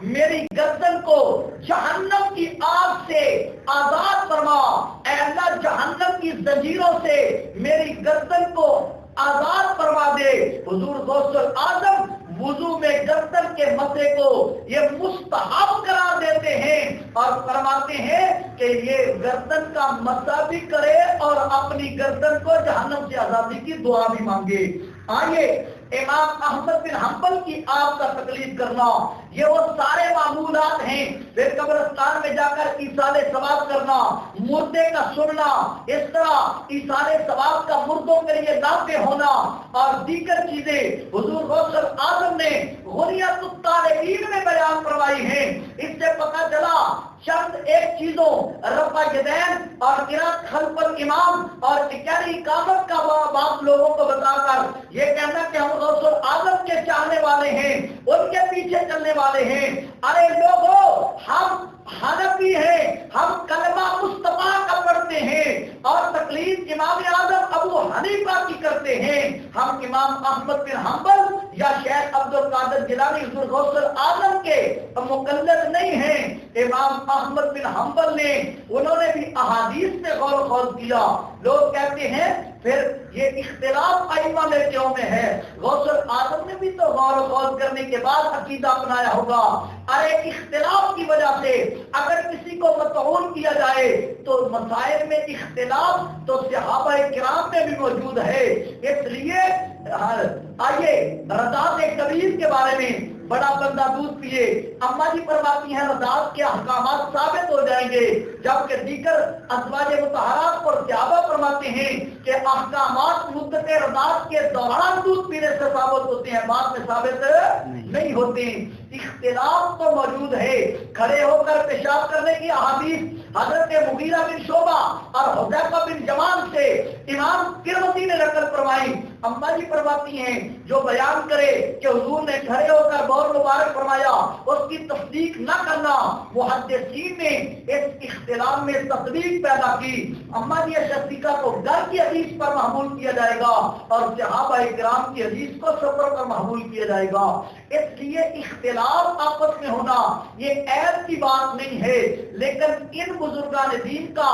میری گردن کو جہنم کی آگ سے آزاد فرما، اے اللہ جہنم کی زنجیروں سے میری گردن کو آزاد فرما دے۔ حضور غوث اعظم وضو میں گردن کے مسے کو یہ مستحب قرار دیتے ہیں اور فرماتے ہیں کہ یہ گردن کا مسا بھی کرے اور اپنی گردن کو جہنم سے آزادی کی دعا بھی مانگے۔ آئیے امام احمد بن حنبل کی آپ کا تقلید کرنا، یہ وہ سارے معمولات ہیں۔ پھر قبرستان میں جا کر ایصال ثواب کرنا، مردے کا سننا، اس طرح ایصال ثواب کا مردوں کے لیے نافع ہونا اور دیگر چیزیں حضور غوث اعظم نے غنیت الطالبین میں بیان فرمائی ہیں۔ اس سے پتہ چلا چند ایک چیزوں رفع یدین اور قرات خلف الامام اور اقامت کا بات لوگوں کو بتا کر یہ کہنا کہ ہم غوث اعظم کے چاہنے والے ہیں، ان کے پیچھے چلنے والے ہیں۔ ارے لوگوں، ہم حنفی ہیں، ہم کلمہ مصطفیٰ کا پڑھتے ہیں اور تقلید امام اعظم ابو حنیفہ کی کرتے ہیں۔ ہم امام احمد بن حنبل یا شیخ عبد القادر جیلانی حضور غوث اعظم کے مقلد نہیں ہیں۔ امام احمد بن حنبل نے انہوں نے بھی احادیث میں غور و خوض کیا۔ لوگ کہتے ہیں پھر یہ اختلاف ائمہ میں کیوں میں ہے؟ غوث اعظم نے بھی تو غور و خوض کرنے کے بعد عقیدہ اپنایا ہوگا۔ ارے اختلاف کی وجہ سے اگر کسی کو مطعون کیا جائے تو مسائل میں اختلاف تو صحابہ کرام میں بھی موجود ہے۔ اس لیے آئیے رضاعت کبیر کے بارے میں، بڑا بندہ دودھ پیے، اماں جی فرماتی ہیں رضاعت کے احکامات ثابت ہو جائیں گے، جبکہ دیگر ازواج مطہرات اور صحابہ فرماتے ہیں کہ احکامات مدت رضاعت کے دوران دودھ پینے سے ثابت ہوتے ہیں، بعد میں ثابت نہیں ہوتے۔ اختلاف تو موجود ہے۔ کھڑے ہو کر پیشاب کرنے کی احادیث حضرت مغیرہ بن شعبہ اور حذیفہ بن یمان سے امام ترمذی نے نقل فرمائی۔ اماں جی فرماتی ہیں جو بیان کرے کہ حضور نے کھڑے ہو کر بول مبارک فرمایا، اس کی تصدیق نہ کرنا۔ محدثین نے اس اختلاف میں تصدیق پیدا کی۔ اماں جی شفیقہ کو گھر کی حدیث پر محمول کیا جائے گا اور صحابہ کرام کی حدیث کو سفر پر محمول کیا جائے گا۔ اس لیے اختلاف آپس میں ہونا یہ عیب کی بات نہیں ہے، لیکن ان بزرگان دین کا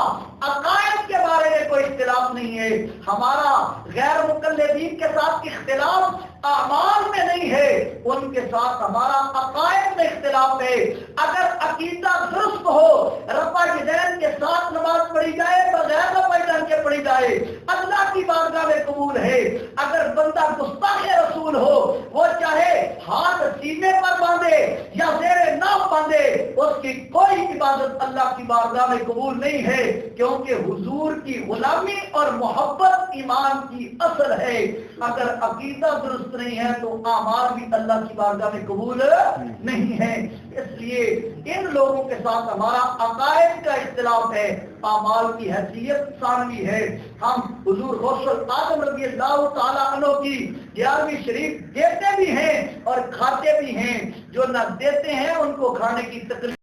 عقائد کے بارے میں کوئی اختلاف نہیں ہے۔ ہمارا غیر مقلدین کے ساتھ اختلاف اعمال میں نہیں ہے، ان کے ساتھ ہمارا عقائد میں اختلاف ہے۔ اگر عقیدہ درست ہو، رفع یدین کے ساتھ نماز پڑھی جائے، بغیر رفع یدین کے پڑھی جائے، اللہ کی بارگاہ میں قبول ہے۔ اگر بندہ گستاخ رسول ہو، وہ چاہے ہاتھ سینے پر باندھے یا زیر ناف باندھے، اس کی کوئی عبادت اللہ کی بارگاہ میں قبول نہیں ہے، کیونکہ حضور کی غلامی اور محبت ایمان کی اصل ہے۔ اگر عقیدہ درست نہیں ہے تو اعمال بھی اللہ کی بارگاہ میں قبول نہیں ہے۔ اس لیے ان لوگوں کے ساتھ ہمارا عقائد کا اختلاف ہے، اعمال کی حیثیت ثانوی ہے۔ ہم حضور غوث اعظم رضی اللہ تعالیٰ عنہ کی 11ویں شریف دیتے بھی ہیں اور کھاتے بھی ہیں، جو نہ دیتے ہیں ان کو کھانے کی تکلیف